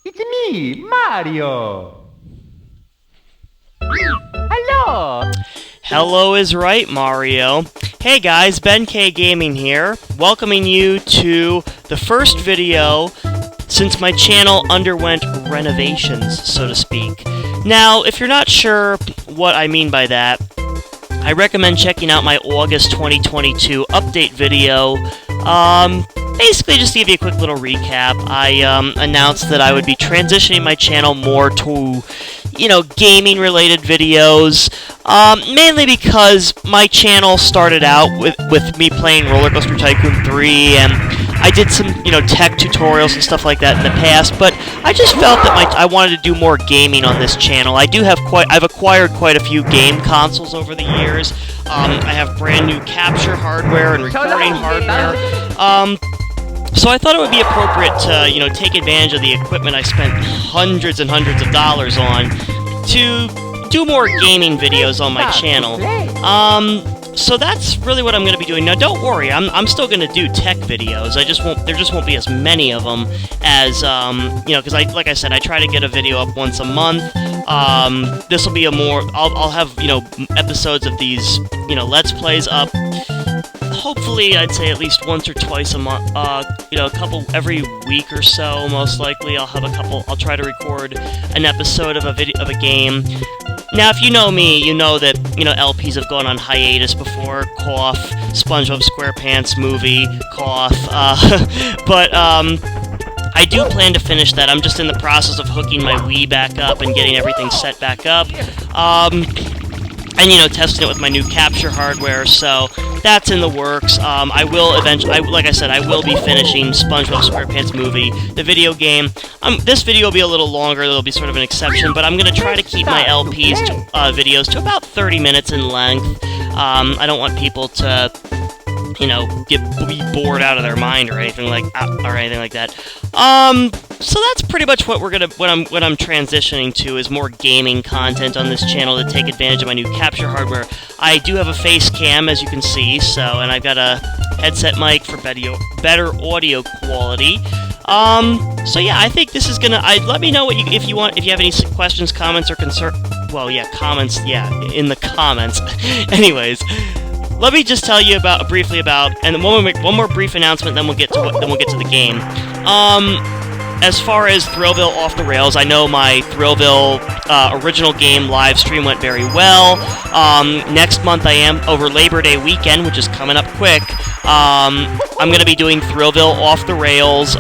It's me, Mario! Hello! Hello is right, Mario. Hey guys, Ben K Gaming here, welcoming you to the first video since my channel underwent renovations, so to speak. Now, if you're not sure what I mean by that, I recommend checking out my August 2022 update video. Basically, just to give you a quick little recap, I announced that I would be transitioning my channel more to, gaming-related videos, mainly because my channel started out with me playing Roller Coaster Tycoon 3, and I did some, tech tutorials and stuff like that in the past, but I just felt that I wanted to do more gaming on this channel. I've acquired quite a few game consoles over the years. I have brand new capture hardware and recording hardware. So I thought it would be appropriate to, take advantage of the equipment I spent hundreds and hundreds of dollars on to do more gaming videos on my channel. So that's really what I'm going to be doing. Now, don't worry, I'm still going to do tech videos. There just won't be as many of them as, because like I said, I try to get a video up once a month. This will be I'll have, episodes of these, Let's Plays up. Hopefully, I'd say at least once or twice a month, a couple every week or so, most likely. I'll try to record an episode of a game. Now, if you know me, you know that, LPs have gone on hiatus before. Cough, SpongeBob SquarePants movie, cough. But I do plan to finish that. I'm just in the process of hooking my Wii back up and getting everything set back up. And, testing it with my new capture hardware, so that's in the works. I will eventually, like I said, I will be finishing SpongeBob SquarePants movie, the video game. This video will be a little longer, it'll be sort of an exception, but I'm going to try to keep my LPs videos to about 30 minutes in length. I don't want people to, be bored out of their mind or anything like that. So that's pretty much what I'm transitioning to, is more gaming content on this channel to take advantage of my new capture hardware. I do have a face cam, as you can see, and I've got a headset mic for better audio quality. So yeah, I think this is gonna. Let me know if you have any questions, comments, or concern. Well, yeah, comments. Yeah, in the comments. Anyways. Let me just tell you briefly about, and then one more brief announcement. Then we'll get to the game. As far as Thrillville Off the Rails, I know my Thrillville original game live stream went very well. Next month I am, over Labor Day weekend, which is coming up quick. I'm going to be doing Thrillville Off the Rails,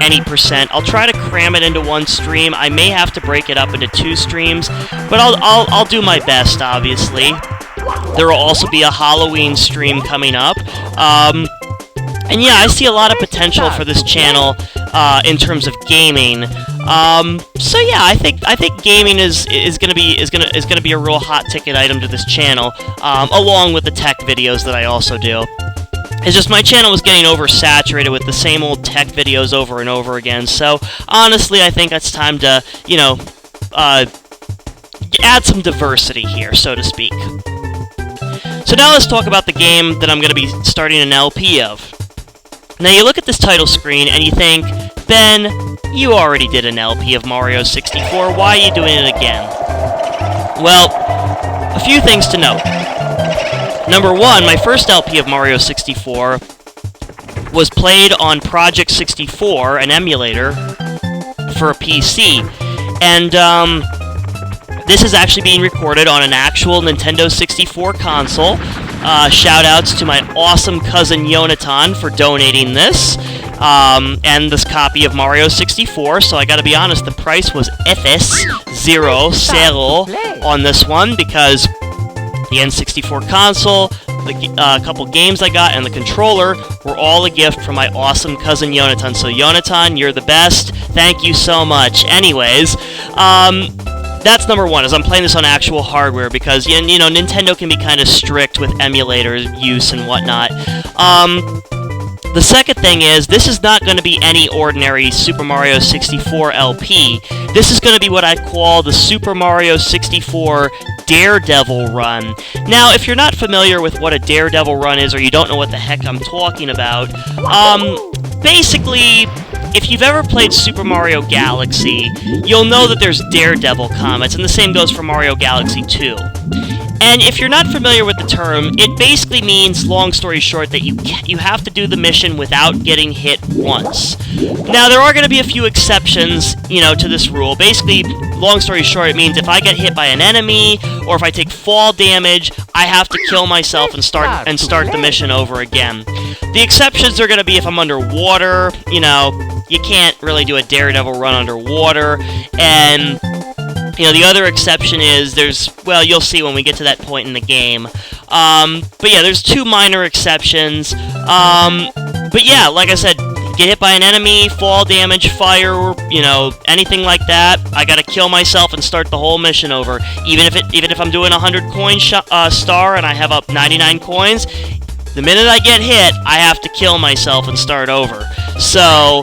any percent. I'll try to cram it into one stream. I may have to break it up into 2 streams, but I'll do my best, obviously. There will also be a Halloween stream coming up. And yeah, I see a lot of potential for this channel in terms of gaming. So yeah, I think gaming is gonna be a real hot ticket item to this channel, along with the tech videos that I also do. It's just my channel is getting oversaturated with the same old tech videos over and over again. So honestly, I think it's time to add some diversity here, so to speak. So now let's talk about the game that I'm going to be starting an LP of. Now you look at this title screen and you think, Ben, you already did an LP of Mario 64, why are you doing it again? Well, a few things to note. Number one, my first LP of Mario 64 was played on Project 64, an emulator for a PC, and this is actually being recorded on an actual Nintendo 64 console. Shoutouts to my awesome cousin Yonatan for donating this, and this copy of Mario 64. So I gotta be honest, the price was zero on this one, because the N64 console, the couple games I got, and the controller were all a gift from my awesome cousin Yonatan. So Yonatan, you're the best. Thank you so much. Anyways, that's number one, is I'm playing this on actual hardware, because, Nintendo can be kind of strict with emulator use and whatnot. The second thing is, this is not going to be any ordinary Super Mario 64 LP. This is going to be what I call the Super Mario 64 Daredevil run. Now, if you're not familiar with what a Daredevil run is, or you don't know what the heck I'm talking about, basically, if you've ever played Super Mario Galaxy, you'll know that there's Daredevil comets, and the same goes for Mario Galaxy 2. And if you're not familiar with the term, it basically means, long story short, that you have to do the mission without getting hit once. Now, there are going to be a few exceptions, to this rule. Basically, long story short, it means if I get hit by an enemy, or if I take fall damage, I have to kill myself and start the mission over again. The exceptions are going to be if I'm underwater, you can't really do a Daredevil run underwater, and the other exception is you'll see when we get to that point in the game. But yeah, there's two minor exceptions. But yeah, like I said, get hit by an enemy, fall damage, fire, anything like that, I gotta kill myself and start the whole mission over. Even if I'm doing a 100 coin star and I have up 99 coins, the minute I get hit, I have to kill myself and start over. So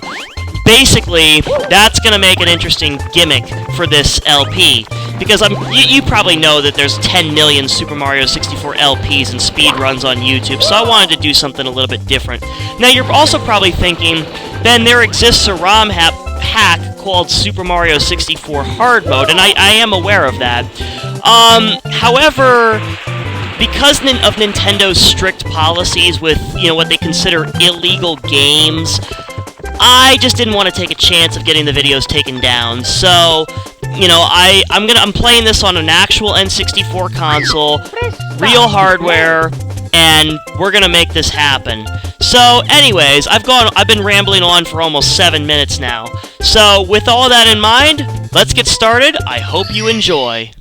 basically, that's going to make an interesting gimmick for this LP, because you probably know that there's 10 million Super Mario 64 LPs and speedruns on YouTube, so I wanted to do something a little bit different. Now, you're also probably thinking, Ben, there exists a ROM hack called Super Mario 64 Hard Mode, and I am aware of that. However, because of Nintendo's strict policies with, what they consider illegal games, I just didn't want to take a chance of getting the videos taken down, so, I'm playing this on an actual N64 console, real hardware, and we're gonna make this happen. So, anyways, I've been rambling on for almost 7 minutes now. So, with all that in mind, let's get started. I hope you enjoy.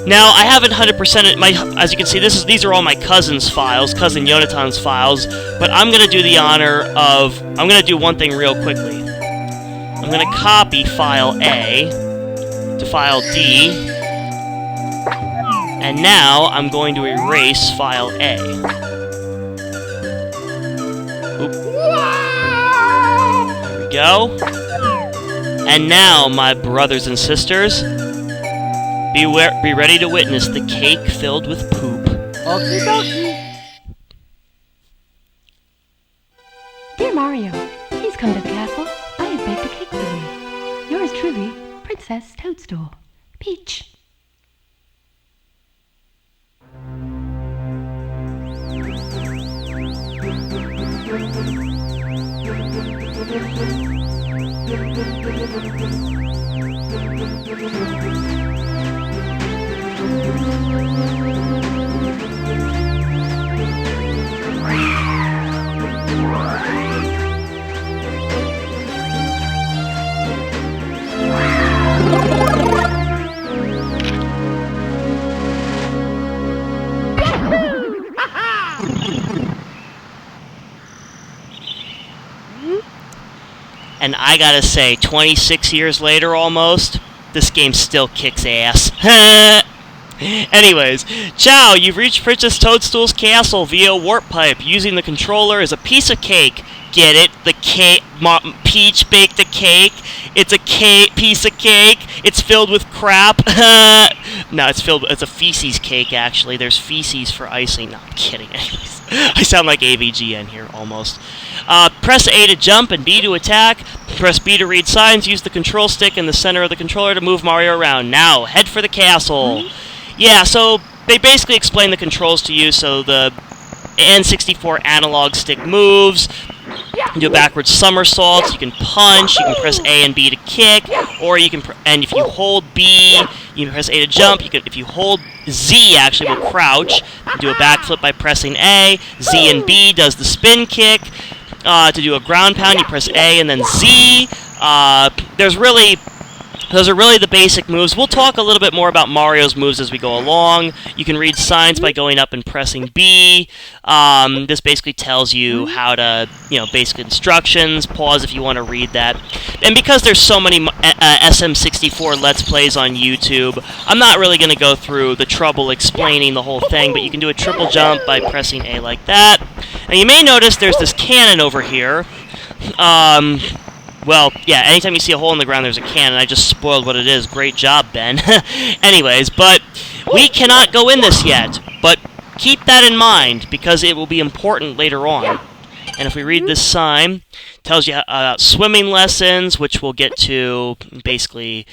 Now, I haven't 100%ed as you can see, these are all my cousin Yonatan's files, but I'm going to do the honor of, I'm going to do one thing real quickly. I'm going to copy file A to file D, and now I'm going to erase file A. Oop. There we go. And now, my brothers and sisters, be ready to witness the cake filled with poop. Okie dokie. Dear Mario, please come to the castle. I have baked a cake for you. Yours truly, Princess Toadstool. Peach. And I gotta say, 26 years later almost, this game still kicks ass. Anyways, ciao, you've reached Princess Toadstool's castle via warp pipe. Using the controller as a piece of cake. Get it? The cake. Peach baked a cake. It's a piece of cake. It's filled with crap. No, it's a feces cake, actually. There's feces for icing. No, I'm kidding. I sound like AVGN here, almost. Press A to jump and B to attack. Press B to read signs. Use the control stick in the center of the controller to move Mario around. Now, head for the castle. Yeah, so they basically explain the controls to you. So the N64 analog stick moves. You can do backwards somersaults. You can punch. You can press A and B to kick, or you can. And if you hold B, you can press A to jump. If you hold Z, actually will crouch. You do a backflip by pressing A. Z and B does the spin kick. To do a ground pound, you press A and then Z. Those are really the basic moves. We'll talk a little bit more about Mario's moves as we go along. You can read signs by going up and pressing B. This basically tells you how to, basic instructions. Pause if you want to read that. And because there's so many SM64 Let's Plays on YouTube, I'm not really going to go through the trouble explaining the whole thing, but you can do a triple jump by pressing A like that. And you may notice there's this cannon over here. Well, yeah, anytime you see a hole in the ground, there's a cannon. I just spoiled what it is. Great job, Ben. Anyways, but we cannot go in this yet. But keep that in mind, because it will be important later on. And if we read this sign, it tells you about swimming lessons, which we'll get to. Basically,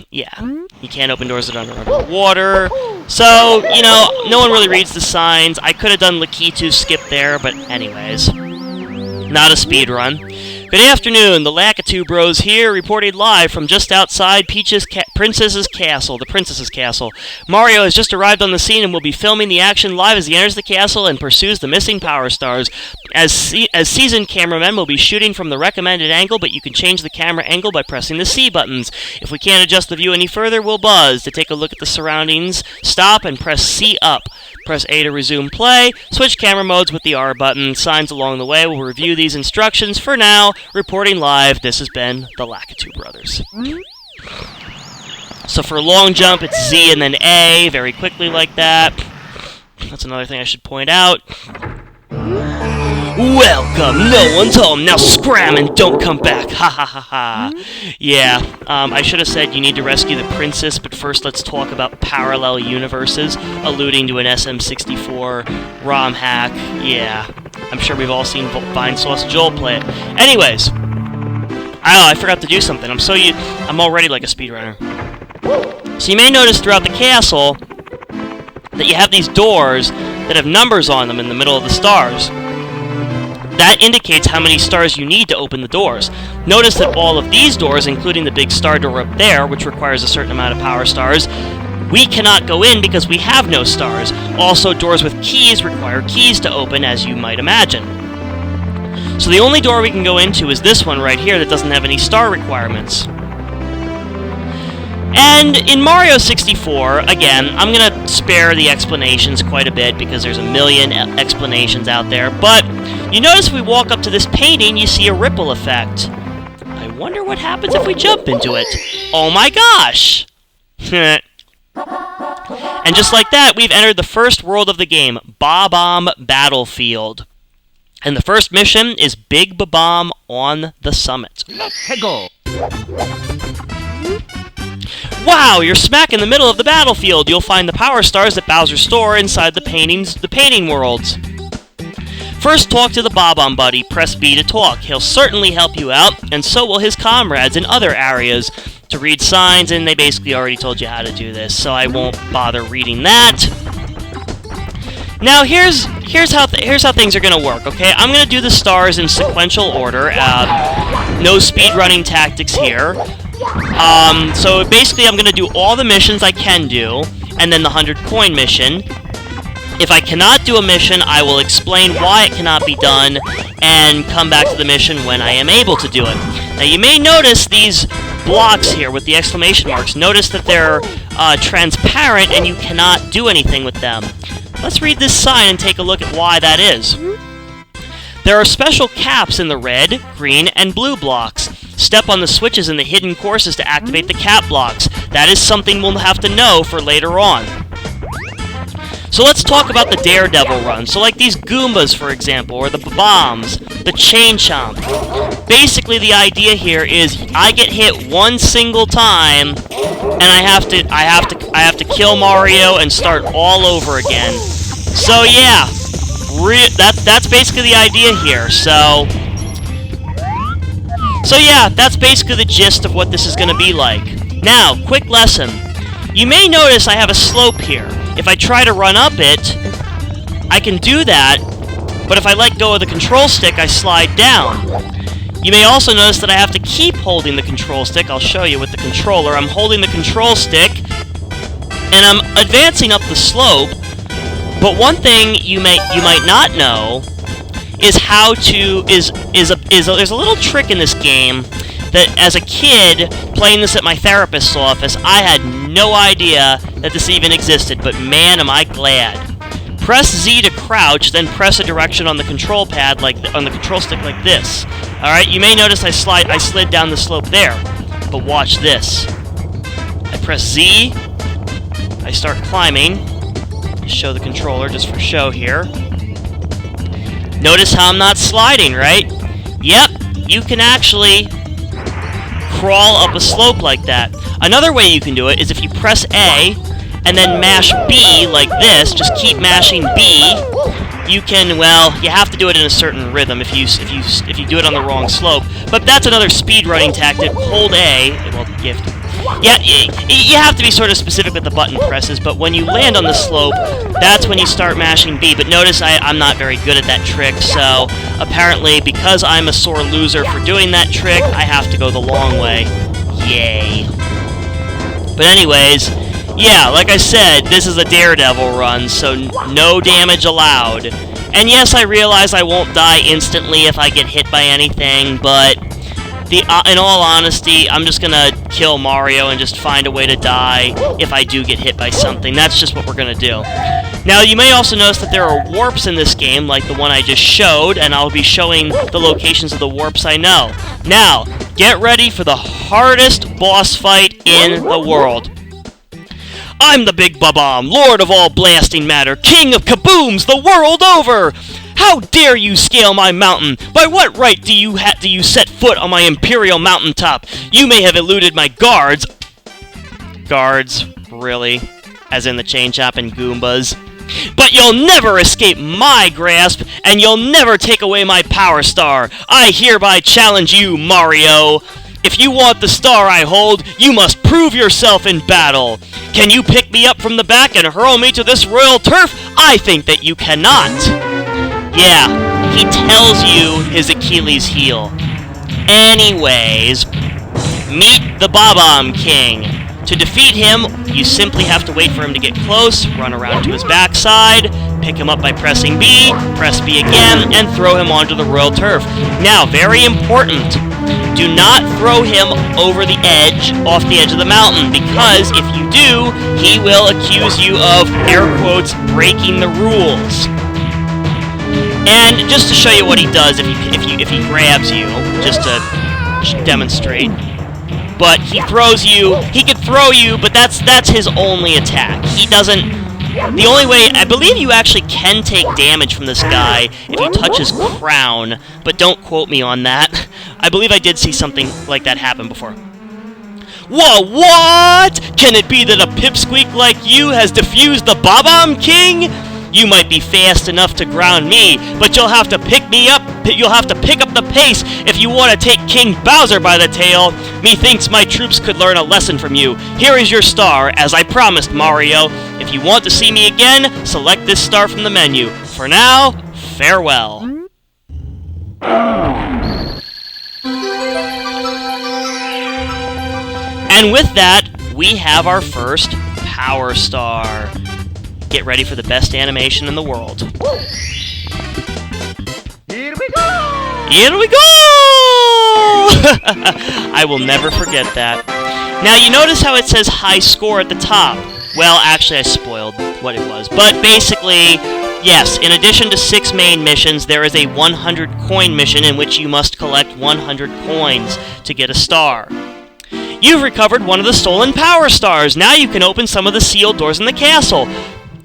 yeah, you can't open doors that are underwater. So, you know, no one really reads the signs. I could have done Lakitu skip there, but anyways, not a speed run. Good afternoon, the Lakitu Bros here, reporting live from just outside Princess's Castle, the Princess's Castle. Mario has just arrived on the scene and will be filming the action live as he enters the castle and pursues the missing Power Stars. As seasoned cameramen, will be shooting from the recommended angle, but you can change the camera angle by pressing the C buttons. If we can't adjust the view any further, we'll buzz. To take a look at the surroundings, stop and press C up. Press A to resume play. Switch camera modes with the R button. Signs along the way. We'll review these instructions. For now, reporting live, this has been the Lakitu Brothers. So for a long jump, it's Z and then A, very quickly like that. That's another thing I should point out. Welcome, no one's home, now scram and don't come back, ha ha ha ha. Yeah, I should have said you need to rescue the princess, but first let's talk about parallel universes, alluding to an SM64 ROM hack. Yeah, I'm sure we've all seen Vine Sauce Joel play it. Anyways, I forgot to do something, I'm already like a speedrunner. So you may notice throughout the castle that you have these doors that have numbers on them in the middle of the stars. That indicates how many stars you need to open the doors. Notice that all of these doors, including the big star door up there, which requires a certain amount of power stars, we cannot go in because we have no stars. Also, doors with keys require keys to open, as you might imagine. So the only door we can go into is this one right here that doesn't have any star requirements. And in Mario 64, again, I'm going to spare the explanations quite a bit because there's a million explanations out there, but you notice if we walk up to this painting, you see a ripple effect. I wonder what happens if we jump into it. Oh my gosh! And just like that, we've entered the first world of the game, Bobomb Battlefield. And the first mission is Big Bobomb on the summit. Let's go. Wow, you're smack in the middle of the battlefield. You'll find the power stars that Bowser store inside the painting worlds. First, talk to the Bobomb buddy. Press B to talk. He'll certainly help you out, and so will his comrades in other areas. To read signs, and they basically already told you how to do this, so I won't bother reading that. Now, here's how things are going to work, okay? I'm going to do the stars in sequential order. No speedrunning tactics here. So basically I'm going to do all the missions I can do, and then the 100 coin mission. If I cannot do a mission, I will explain why it cannot be done, and come back to the mission when I am able to do it. Now you may notice these blocks here with the exclamation marks. Notice that they're transparent and you cannot do anything with them. Let's read this sign and take a look at why that is. There are special caps in the red, green, and blue blocks. Step on the switches in the hidden courses to activate the cap blocks. That is something we'll have to know for later on. So let's talk about the Daredevil run. So like these Goombas, for example, or the Bobombs, the Chain Chomp. Basically the idea here is I get hit one single time, and I have to kill Mario and start all over again. So yeah, that's basically the idea here. So yeah, that's basically the gist of what this is going to be like. Now, quick lesson. You may notice I have a slope here. If I try to run up it, I can do that, but if I let go of the control stick, I slide down. You may also notice that I have to keep holding the control stick. I'll show you with the controller. I'm holding the control stick, and I'm advancing up the slope, but one thing you might not know is there's a little trick in this game that as a kid playing this at my therapist's office, I had no idea that this even existed, but man, am I glad. Press Z to crouch, then press a direction on the control pad, on the control stick like this. Alright, you may notice I slid down the slope there, but watch this. I press Z, I start climbing, show the controller just for show here. Notice how I'm not sliding, right? Yep, you can actually crawl up a slope like that. Another way you can do it is if you press A and then mash B like this, just keep mashing B, you can, well, you have to do it in a certain rhythm if you do it on the wrong slope. But that's another speedrunning tactic. Hold A, well, gift. Yeah, you have to be sort of specific with the button presses, but when you land on the slope, that's when you start mashing B. But notice I'm not very good at that trick, so apparently because I'm a sore loser for doing that trick, I have to go the long way. Yay. But anyways, yeah, like I said, this is a Daredevil run, so no damage allowed. And yes, I realize I won't die instantly if I get hit by anything, but in all honesty, I'm just gonna kill Mario and just find a way to die if I do get hit by something. That's just what we're gonna do. Now, you may also notice that there are warps in this game, like the one I just showed, and I'll be showing the locations of the warps I know. Now, get ready for the hardest boss fight in the world. I'm the Big Bobomb, Lord of all blasting matter, King of kabooms the world over! How dare you scale my mountain? By what right do you set foot on my imperial mountaintop? You may have eluded my guards. Guards? Really? As in the Chain Chomp and Goombas? But you'll never escape my grasp, and you'll never take away my Power Star. I hereby challenge you, Mario. If you want the star I hold, you must prove yourself in battle. Can you pick me up from the back and hurl me to this royal turf? I think that you cannot. Yeah, he tells you his Achilles heel. Anyways, meet the Bobomb King. To defeat him, you simply have to wait for him to get close, run around to his backside, pick him up by pressing B, press B again, and throw him onto the royal turf. Now, very important, do not throw him over the edge, off the edge of the mountain, because if you do, he will accuse you of, air quotes, breaking the rules. And just to show you what he does if he grabs you, just to demonstrate. But he throws you, he could throw you, but that's his only attack. He doesn't, the only way, I believe you actually can take damage from this guy if you touch his crown, but don't quote me on that. I believe I did see something like that happen before. Whoa, what? Can it be that a pipsqueak like you has defused the Bobomb King? You might be fast enough to ground me, but you'll have to pick me up. You'll have to pick up the pace if you want to take King Bowser by the tail. Methinks my troops could learn a lesson from you. Here is your star, as I promised, Mario. If you want to see me again, select this star from the menu. For now, farewell. And with that, we have our first Power Star. Get ready for the best animation in the world. Here we go! Here we go! I will never forget that. Now, you notice how it says high score at the top. Well, actually, I spoiled what it was. But basically, yes, in addition to 6 main missions, there is a 100 coin mission in which you must collect 100 coins to get a star. You've recovered one of the stolen Power Stars. Now you can open some of the sealed doors in the castle.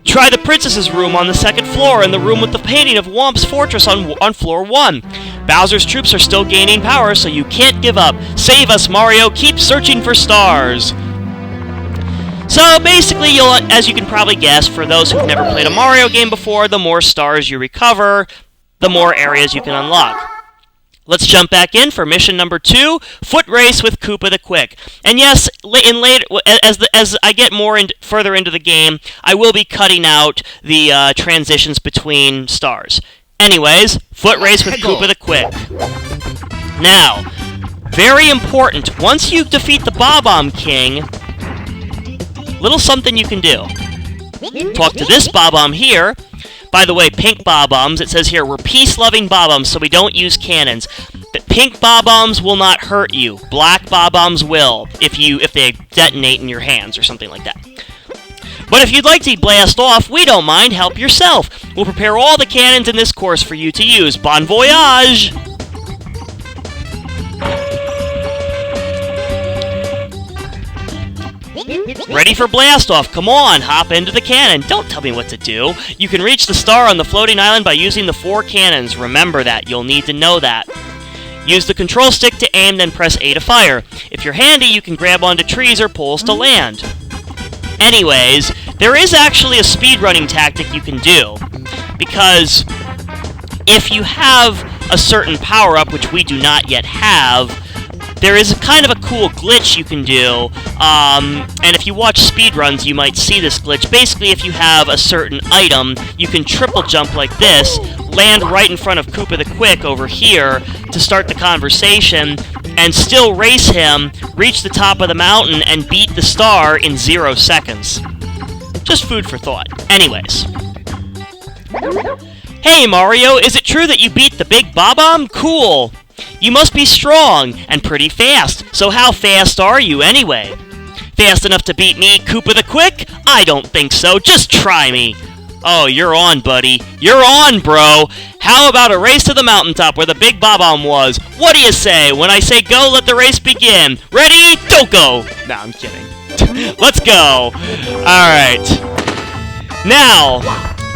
Try the princess's room on the 2nd floor and the room with the painting of Whomp's fortress on floor 1. Bowser's troops are still gaining power, so you can't give up. Save us, Mario. Keep searching for stars. So basically, as you can probably guess, for those who've never played a Mario game before, the more stars you recover, the more areas you can unlock. Let's jump back in for mission number 2, Foot Race with Koopa the Quick. And yes, as I get further into the game, I will be cutting out the transitions between stars. Anyways, Foot Race with Koopa the Quick. Now, very important, once you defeat the Bobomb King, little something you can do. Talk to this Bobomb here. By the way, pink Bobombs, it says here, we're peace-loving Bobombs, so we don't use cannons. But pink Bobombs will not hurt you. Black Bobombs will, if they detonate in your hands or something like that. But if you'd like to blast off, we don't mind. Help yourself. We'll prepare all the cannons in this course for you to use. Bon voyage! Ready for blast off. Come on, hop into the cannon. Don't tell me what to do. You can reach the star on the floating island by using the 4 cannons. Remember that. You'll need to know that. Use the control stick to aim, then press A to fire. If you're handy, you can grab onto trees or poles to land. Anyways, there is actually a speedrunning tactic you can do. Because if you have a certain power-up, which we do not yet have, there is kind of a cool glitch you can do, and if you watch speedruns, you might see this glitch. Basically, if you have a certain item, you can triple jump like this, land right in front of Koopa the Quick over here to start the conversation, and still race him, reach the top of the mountain, and beat the star in 0 seconds. Just food for thought. Anyways. Hey, Mario, is it true that you beat the big Bobomb? Cool! You must be strong, and pretty fast, so how fast are you anyway? Fast enough to beat me, Koopa the Quick? I don't think so, just try me! Oh, you're on, buddy. You're on, bro! How about a race to the mountaintop where the big Bobomb was? What do you say? When I say go, let the race begin! Ready? Don't go! No, I'm kidding. Let's go! Alright. Now,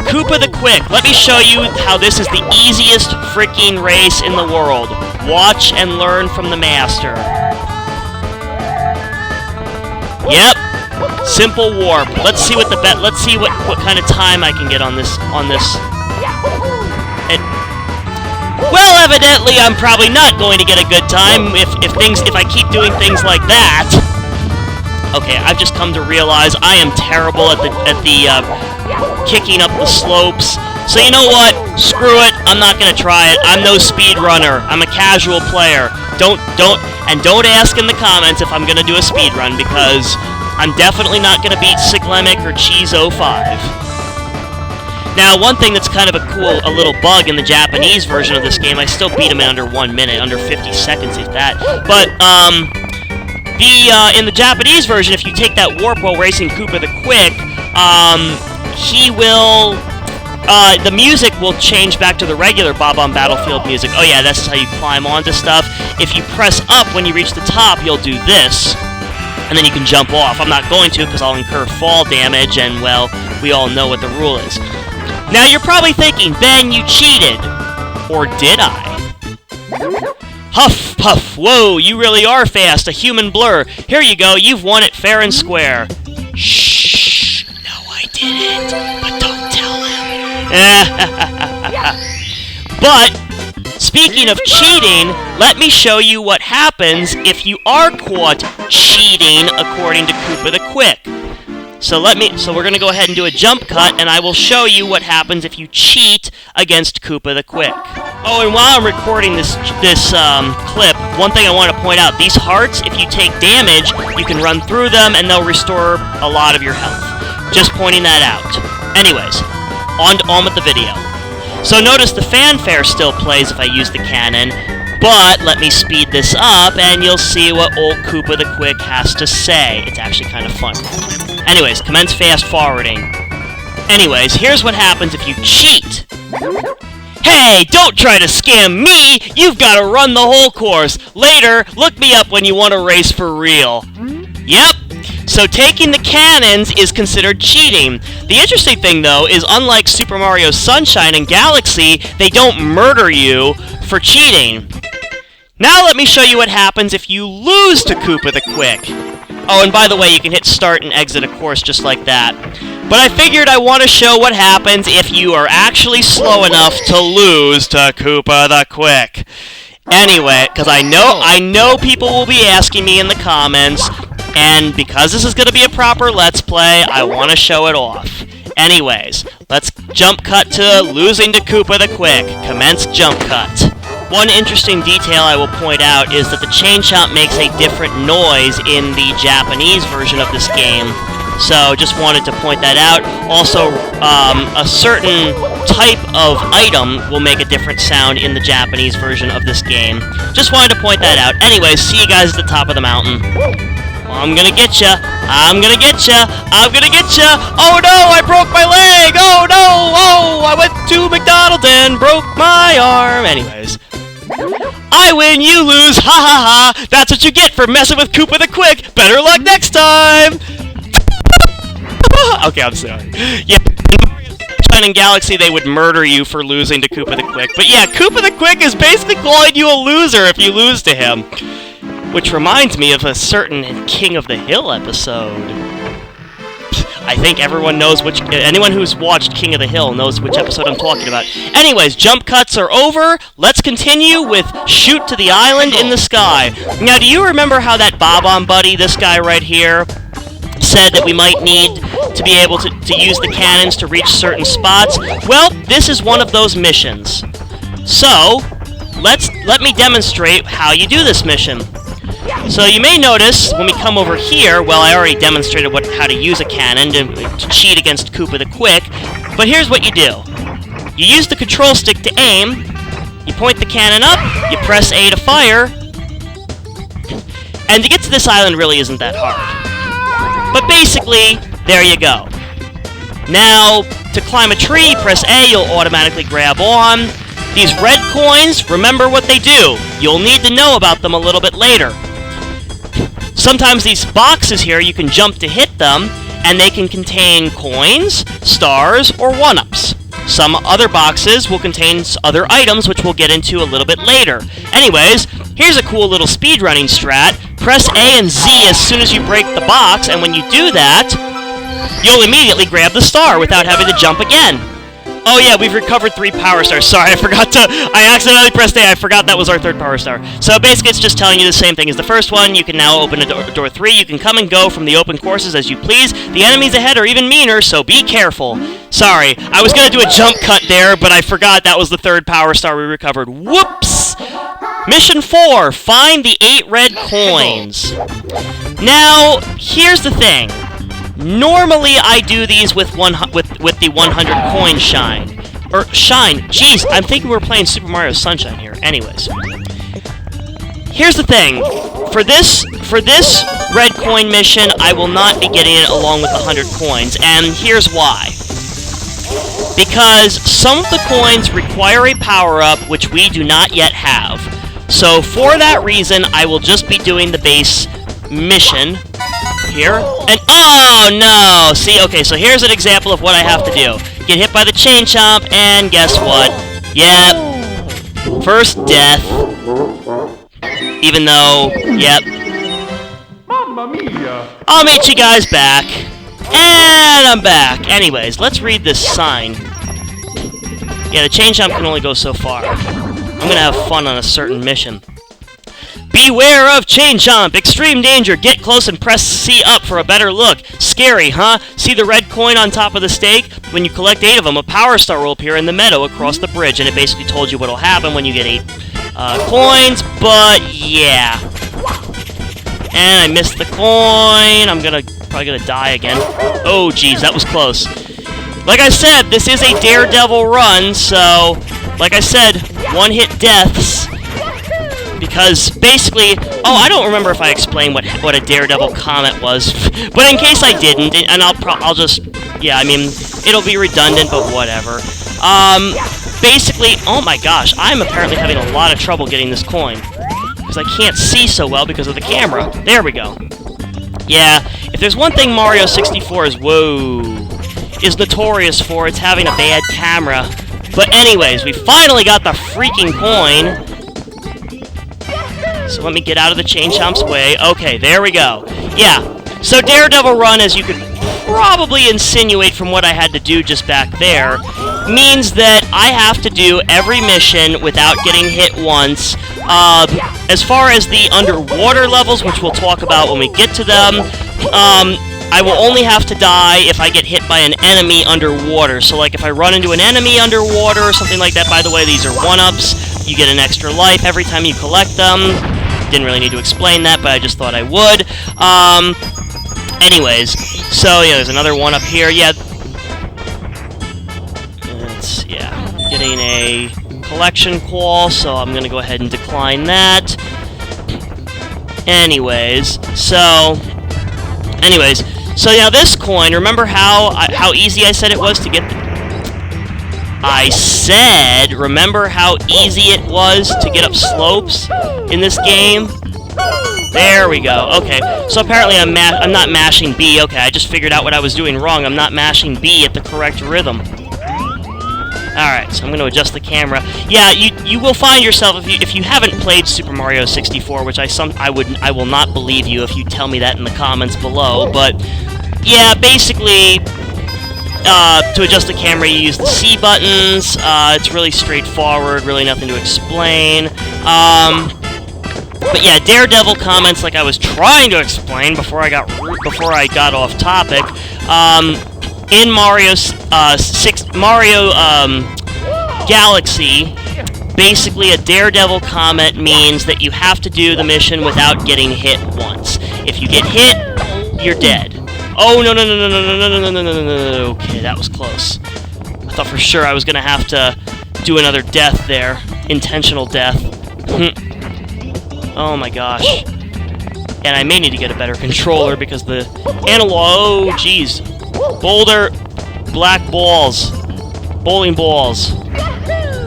Koopa the Quick, let me show you how this is the easiest freaking race in the world. Watch and learn from the master. Yep. Simple warp. Let's see what what kind of time I can get on this Well, evidently I'm probably not going to get a good time if I keep doing things like that. Okay, I've just come to realize I am terrible at the kicking up the slopes. So you know what? Screw it. I'm not gonna try it. I'm no speedrunner. I'm a casual player. Don't ask in the comments if I'm gonna do a speedrun, because I'm definitely not gonna beat Siglemic or Cheese05. Now, one thing that's kind of a little bug in the Japanese version of this game, I still beat him in under 1 minute, under 50 seconds, if that. But in the Japanese version, if you take that warp while racing Koopa the Quick, he will, the music will change back to the regular Bobomb Battlefield music. Oh yeah, that's how you climb onto stuff. If you press up when you reach the top, you'll do this, and then you can jump off. I'm not going to, because I'll incur fall damage, and, well, we all know what the rule is. Now you're probably thinking, Ben, you cheated. Or did I? Huff, puff, whoa, you really are fast, a human blur. Here you go, you've won it fair and square. Shh, no I didn't, but don't tell him. But, speaking of cheating, let me show you what happens if you are caught cheating according to Koopa the Quick. So we're gonna go ahead and do a jump cut, and I will show you what happens if you cheat against Koopa the Quick. Oh, and while I'm recording this clip, one thing I want to point out, these hearts, if you take damage, you can run through them, and they'll restore a lot of your health. Just pointing that out. Anyways, on with the video. So notice the fanfare still plays if I use the cannon, but let me speed this up, and you'll see what old Koopa the Quick has to say. It's actually kind of fun. Anyways, commence fast forwarding. Anyways, here's what happens if you cheat. Hey, don't try to scam me! You've got to run the whole course. Later, look me up when you want to race for real. Yep. So taking the cannons is considered cheating. The interesting thing, though, is unlike Super Mario Sunshine and Galaxy, they don't murder you for cheating. Now let me show you what happens if you lose to Koopa the Quick. Oh, and by the way, you can hit start and exit a course just like that. But I figured I want to show what happens if you are actually slow enough to lose to Koopa the Quick. Anyway, because I know people will be asking me in the comments, and because this is going to be a proper Let's Play, I want to show it off. Anyways, let's jump cut to losing to Koopa the Quick. Commence jump cut. One interesting detail I will point out is that the Chain Chomp makes a different noise in the Japanese version of this game. So, just wanted to point that out. Also, a certain type of item will make a different sound in the Japanese version of this game. Just wanted to point that out. Anyways, see you guys at the top of the mountain. I'm gonna get ya! I'm gonna get ya! I'm gonna get ya! Oh no! I broke my leg! Oh no! Oh! I went to McDonald's and broke my arm! Anyways. I win, you lose! Ha ha ha! That's what you get for messing with Koopa the Quick! Better luck next time! Okay, I'm sorry. Yeah, in Mario Sunshine and Galaxy, they would murder you for losing to Koopa the Quick. But yeah, Koopa the Quick is basically calling you a loser if you lose to him. Which reminds me of a certain King of the Hill episode. I think everyone knows anyone who's watched King of the Hill knows which episode I'm talking about. Anyways, jump cuts are over. Let's continue with Shoot to the Island in the Sky. Now, do you remember how that Bobomb buddy, this guy right here, said that we might need to be able to use the cannons to reach certain spots? Well, this is one of those missions. So, let me demonstrate how you do this mission. So you may notice when we come over here, well, I already demonstrated how to use a cannon to cheat against Koopa the Quick, but here's what you do. You use the control stick to aim, you point the cannon up, you press A to fire, and to get to this island really isn't that hard. But basically, there you go. Now, to climb a tree, press A, you'll automatically grab on. These red coins, remember what they do. You'll need to know about them a little bit later. Sometimes these boxes here, you can jump to hit them, and they can contain coins, stars, or 1-ups. Some other boxes will contain other items, which we'll get into a little bit later. Anyways, here's a cool little speedrunning strat. Press A and Z as soon as you break the box, and when you do that, you'll immediately grab the star without having to jump again. Oh yeah, we've recovered 3 power stars. Sorry, I accidentally pressed A. I forgot that was our 3rd power star. So basically it's just telling you the same thing as the first one. You can now open door 3. You can come and go from the open courses as you please. The enemies ahead are even meaner, so be careful. Sorry, I was going to do a jump cut there, but I forgot that was the 3rd power star we recovered. Whoops! Mission 4, find the 8 red coins. Now, here's the thing. Normally, I do these with the 100 coin shine. Jeez, I'm thinking we're playing Super Mario Sunshine here. Anyways. Here's the thing. For this red coin mission, I will not be getting it along with the 100 coins, and here's why. Because some of the coins require a power-up which we do not yet have. So, for that reason, I will just be doing the base mission here, and oh no! See, okay, so here's an example of what I have to do. Get hit by the chain chomp, and guess what? Yep. First death. Even though, yep. Mamma mia! I'll meet you guys back. And I'm back. Anyways, let's read this sign. Yeah, the chain chomp can only go so far. I'm gonna have fun on a certain mission. Beware of Chain Chomp! Extreme danger! Get close and press C up for a better look. Scary, huh? See the red coin on top of the stake? When you collect 8 of them, a power star will appear in the meadow across the bridge, and it basically told you what'll happen when you get 8 coins, but yeah. And I missed the coin. I'm probably gonna die again. Oh, geez, that was close. Like I said, this is a Daredevil run, so, like I said, one-hit deaths. Because basically, oh, I don't remember if I explained what a Daredevil comet was, but in case I didn't, and I'll just, yeah, I mean, it'll be redundant, but whatever. Basically, oh my gosh, I'm apparently having a lot of trouble getting this coin, because I can't see so well because of the camera. There we go. Yeah, if there's one thing Mario 64 is notorious for, it's having a bad camera. But anyways, we finally got the freaking coin. So let me get out of the Chain Chomp's way. Okay, there we go. Yeah, so Daredevil Run, as you could probably insinuate from what I had to do just back there, means that I have to do every mission without getting hit once. As far as the underwater levels, which we'll talk about when we get to them, I will only have to die if I get hit by an enemy underwater. So, like, if I run into an enemy underwater or something like that, by the way, these are 1-ups. You get an extra life every time you collect them. Didn't really need to explain that, but I just thought I would. Anyways, so, yeah, there's another 1-up here. Yeah. It's, yeah, getting a collection call, so I'm gonna go ahead and decline that. Anyways, so now this coin, remember how easy I said it was to get remember how easy it was to get up slopes in this game? There we go. Okay, so apparently I'm not mashing B. Okay, I just figured out what I was doing wrong. I'm not mashing B at the correct rhythm. Alright, so I'm going to adjust the camera. Yeah, you will find yourself, if you haven't played Super Mario 64, which I will not believe you if you tell me that in the comments below, but yeah, basically, to adjust the camera, you use the C buttons. It's really straightforward, really nothing to explain. But yeah, Daredevil comments, like I was trying to explain before I got off topic. In Mario Galaxy, basically a Daredevil comment means that you have to do the mission without getting hit once. If you get hit, you're dead. Oh, no. Okay, that was close. I thought for sure I was gonna have to do another death there. Intentional death. Oh my gosh. And I may need to get a better controller because the analog... Oh, jeez. Boulder... Black balls. Bowling balls.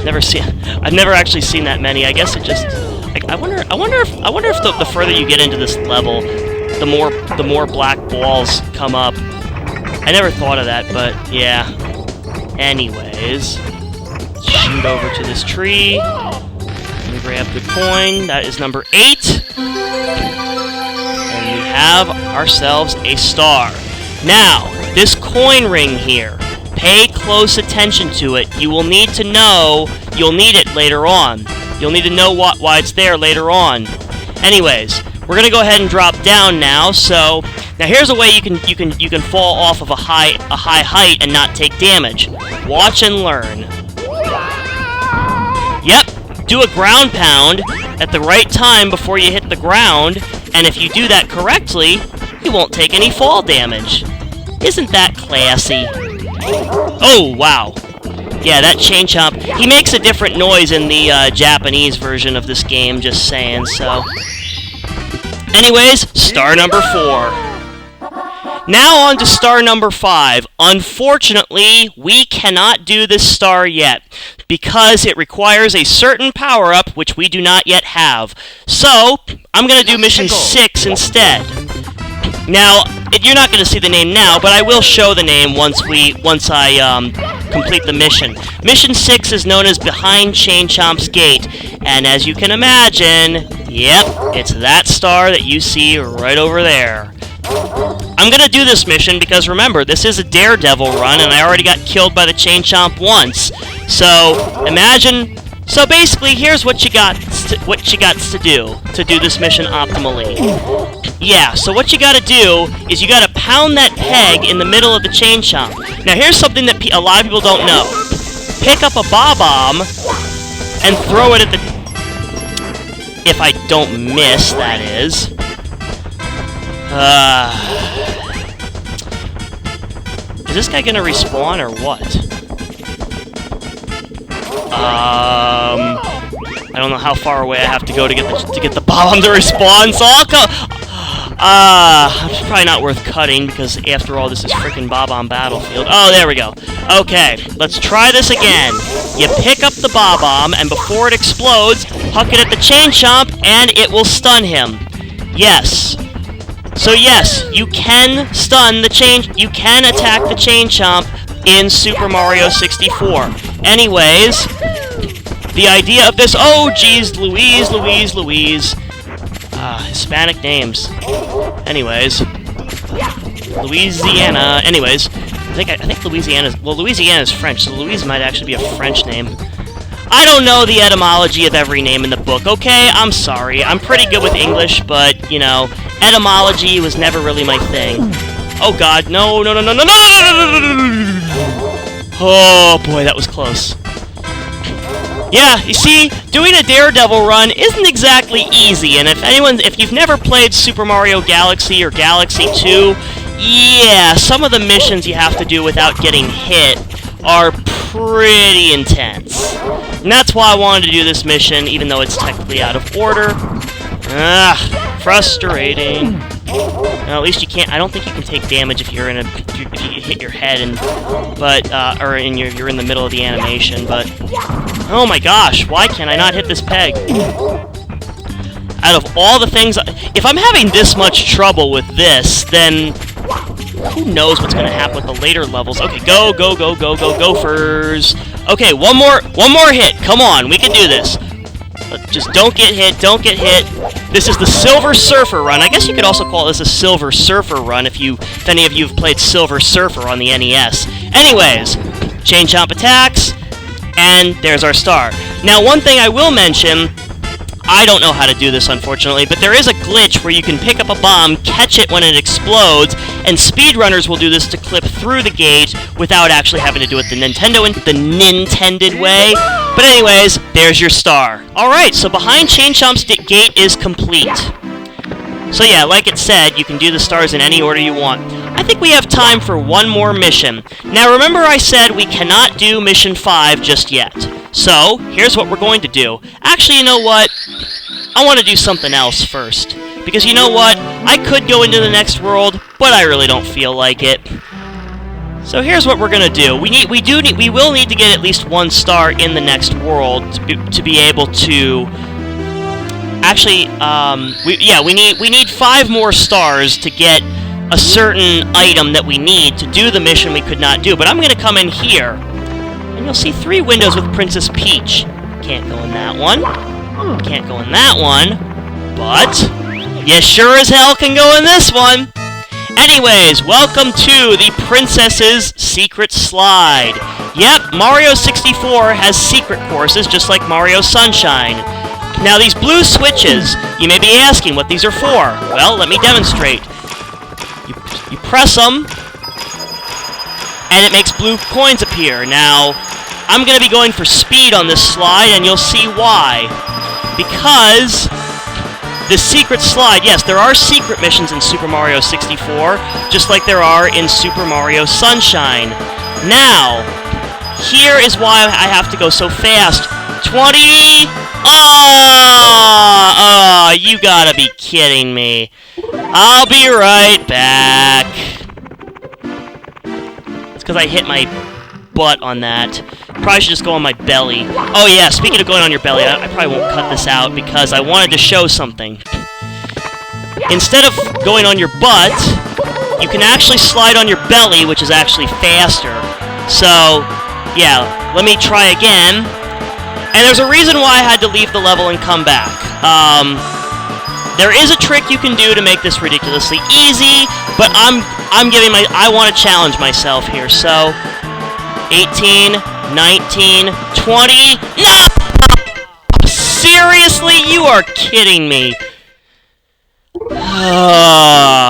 I've never actually seen that many. I guess it just... I wonder if the further you get into this level, the more black balls come up. I never thought of that, but yeah. Anyways, shoot over to this tree and grab the coin. That is number 8, and we have ourselves a star. Now, this coin ring here. Pay close attention to it. You will need to know. You'll need it later on. You'll need to know why it's there later on. Anyways, we're gonna go ahead and drop down now. So now here's a way you can fall off of a high height and not take damage. Watch and learn. Yep, do a ground pound at the right time before you hit the ground, and if you do that correctly, you won't take any fall damage. Isn't that classy? Oh wow. Yeah, that chain chomp. He makes a different noise in the Japanese version of this game, just saying, so. Anyways, star number 4. Now on to star number 5. Unfortunately, we cannot do this star yet, because it requires a certain power-up, which we do not yet have. So, I'm going to do mission 6 instead. Now, you're not going to see the name now, but I will show the name once I complete the mission. Mission 6 is known as Behind Chain Chomp's Gate, and as you can imagine, yep, it's that star that you see right over there. I'm going to do this mission because, remember, this is a Daredevil run, and I already got killed by the Chain Chomp once. So, imagine... So basically, here's what you got to do this mission optimally. Yeah, so what you gotta do is you gotta pound that peg in the middle of the chain chomp. Now here's something that a lot of people don't know. Pick up a Bobomb and throw it at the... If I don't miss, that is. Is this guy gonna respawn or what? I don't know how far away I have to go to get the Bobomb to respawn, so I'll go... it's probably not worth cutting, because after all, this is frickin' Bobomb Battlefield. Oh, there we go. Okay, let's try this again. You pick up the Bobomb, and before it explodes, huck it at the Chain Chomp, and it will stun him. Yes. So yes, you can stun the You can attack the Chain Chomp in Super Mario 64. Anyways, the idea of this... Oh, geez, Louise. Hispanic names. Anyways, Louisiana. Anyways, I think Louisiana's... Well, Louisiana's French, so Louise might actually be a French name. I don't know the etymology of every name in the book, okay? I'm sorry. I'm pretty good with English, but, you know, etymology was never really my thing. Oh, God. No. Oh, boy, that was close. Yeah, you see, doing a Daredevil run isn't exactly easy, and if you've never played Super Mario Galaxy or Galaxy 2, yeah, some of the missions you have to do without getting hit are pretty intense. And that's why I wanted to do this mission, even though it's technically out of order. Frustrating. Well, at least you can't. I don't think you can take damage if you're if you hit your head or you're in the middle of the animation. But oh my gosh, why can't I not hit this peg? Out of all the things, if I'm having this much trouble with this, then who knows what's gonna happen with the later levels? Okay, go, Gophers! Okay, one more hit. Come on, we can do this. Just don't get hit, don't get hit. This is the Silver Surfer run. I guess you could also call this a Silver Surfer run if any of you have played Silver Surfer on the NES. Anyways, Chain Chomp attacks, and there's our star. Now, one thing I will mention, I don't know how to do this, unfortunately, but there is a glitch where you can pick up a bomb, catch it when it explodes, and speedrunners will do this to clip through the gate without actually having to do it the Nintended way. But anyways, there's your star. Alright, so behind Chain Chomp's gate is complete. So yeah, like it said, you can do the stars in any order you want. I think we have time for one more mission. Now remember I said we cannot do Mission 5 just yet. So, here's what we're going to do. Actually, you know what? I want to do something else first. Because you know what? I could go into the next world, but I really don't feel like it. So here's what we're gonna do. We will need to get at least one star in the next world to be able to. Actually, we need 5 more stars to get a certain item that we need to do the mission we could not do. But I'm gonna come in here, and you'll see 3 windows with Princess Peach. Can't go in that one. Can't go in that one. But you sure as hell can go in this one. Anyways, welcome to the Princess's Secret Slide. Yep, Mario 64 has secret courses just like Mario Sunshine. Now these blue switches, you may be asking what these are for. Well, let me demonstrate. You press them, and it makes blue coins appear. Now, I'm going to be going for speed on this slide, and you'll see why. Because the secret slide, yes, there are secret missions in Super Mario 64, just like there are in Super Mario Sunshine. Now, here is why I have to go so fast. 20... Oh, you gotta be kidding me. I'll be right back. It's because I hit my butt on that. Probably should just go on my belly. Oh yeah, speaking of going on your belly, I probably won't cut this out because I wanted to show something. Instead of going on your butt, you can actually slide on your belly, which is actually faster. So, yeah, let me try again. And there's a reason why I had to leave the level and come back. There is a trick you can do to make this ridiculously easy, but I want to challenge myself here. So, 18, 19, 20... No! Seriously? You are kidding me.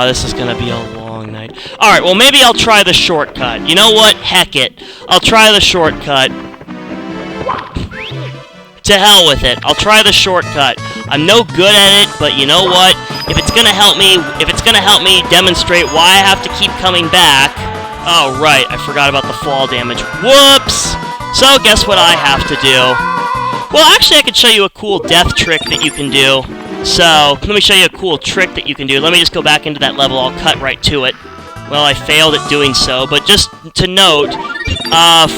This is gonna be a long night. Alright, well maybe I'll try the shortcut. You know what? Heck it. I'll try the shortcut. To hell with it. I'll try the shortcut. I'm no good at it, but you know what? If it's gonna help me demonstrate why I have to keep coming back. Oh, right, I forgot about the fall damage. Whoops! So, guess what I have to do? Well, actually, I could show you a cool death trick that you can do. So, let me show you a cool trick that you can do. Let me just go back into that level. I'll cut right to it. Well, I failed at doing so, but just to note,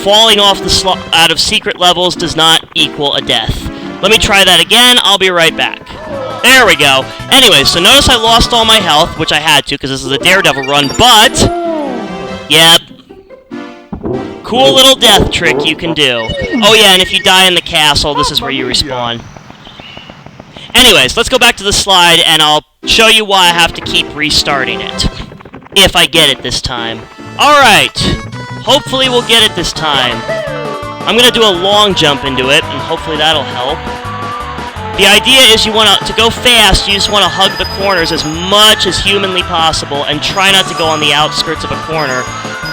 falling off out of secret levels does not equal a death. Let me try that again. I'll be right back. There we go. Anyway, so notice I lost all my health, which I had to because this is a Daredevil run, but... Yep. Cool little death trick you can do. Oh yeah, and if you die in the castle, this is where you respawn. Anyways, let's go back to the slide, and I'll show you why I have to keep restarting it. If I get it this time. Alright. Hopefully we'll get it this time. I'm gonna do a long jump into it, and hopefully that'll help. The idea is you want to go fast, you just want to hug the corners as much as humanly possible, and try not to go on the outskirts of a corner.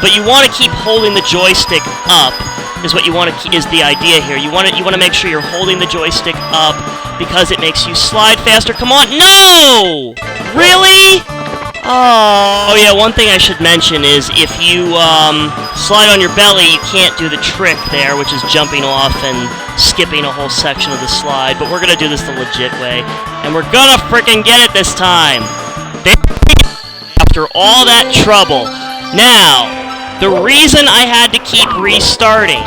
But you want to keep holding the joystick up, is what you want to is the idea here. You want to make sure you're holding the joystick up, because it makes you slide faster. Come on, no! Really? Oh yeah, one thing I should mention is if you slide on your belly, you can't do the trick there, which is jumping off and skipping a whole section of the slide, but we're gonna do this the legit way, and we're gonna frickin' get it this time! After all that trouble. Now, the reason I had to keep restarting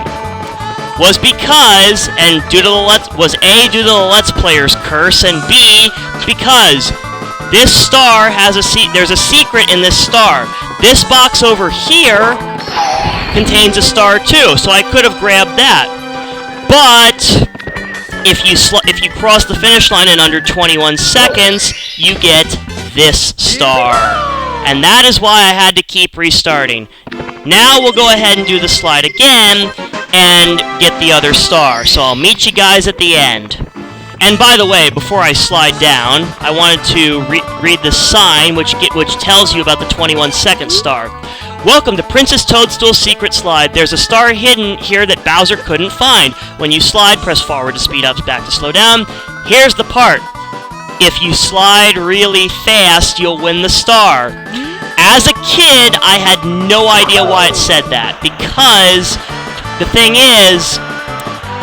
was because, and due to the due to the Let's Player's curse, and B, because this star has there's a secret in this star. This box over here contains a star too, so I could have grabbed that. But if you cross the finish line in under 21 seconds, you get this star. And that is why I had to keep restarting. Now we'll go ahead and do the slide again and get the other star. So I'll meet you guys at the end. And by the way, before I slide down, I wanted to read the sign which tells you about the 21-second star. Welcome to Princess Toadstool's Secret Slide. There's a star hidden here that Bowser couldn't find. When you slide, press forward to speed up, back to slow down. Here's the part. If you slide really fast, you'll win the star. As a kid, I had no idea why it said that, because the thing is,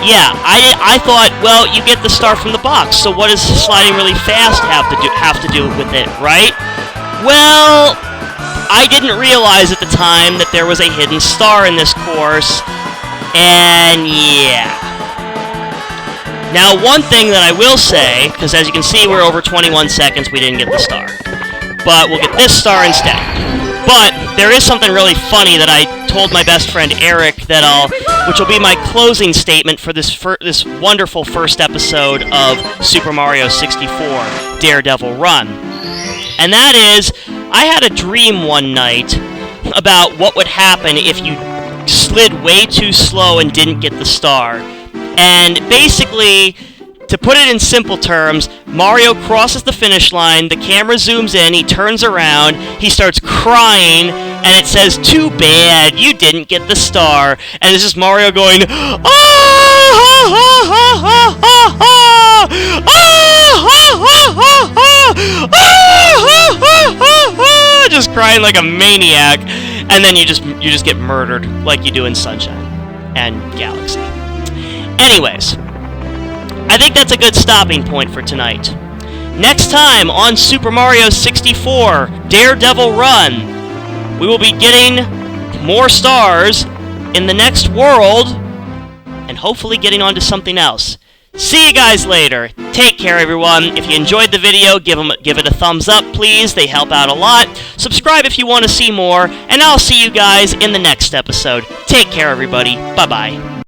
yeah, I thought, well, you get the star from the box, so what does sliding really fast have to do with it, right? Well, I didn't realize at the time that there was a hidden star in this course, and yeah. Now, one thing that I will say, because as you can see, we're over 21 seconds, we didn't get the star. But we'll get this star instead. But there is something really funny that I told my best friend Eric which will be my closing statement for this wonderful first episode of Super Mario 64, Daredevil Run. And that is, I had a dream one night about what would happen if you slid way too slow and didn't get the star. And basically, to put it in simple terms, Mario crosses the finish line, the camera zooms in, he turns around, he starts crying, and it says, "Too bad, you didn't get the star." And it's just Mario going, "Ah, ha, ha, ha, ha, ha, ha, ah, just crying like a maniac, and then you just get murdered like you do in Sunshine and Galaxy. Anyways, I think that's a good stopping point for tonight. Next time on Super Mario 64, Daredevil Run, we will be getting more stars in the next world, and hopefully getting onto something else. See you guys later. Take care, everyone. If you enjoyed the video, give it a thumbs up, please. They help out a lot. Subscribe if you want to see more, and I'll see you guys in the next episode. Take care, everybody. Bye-bye.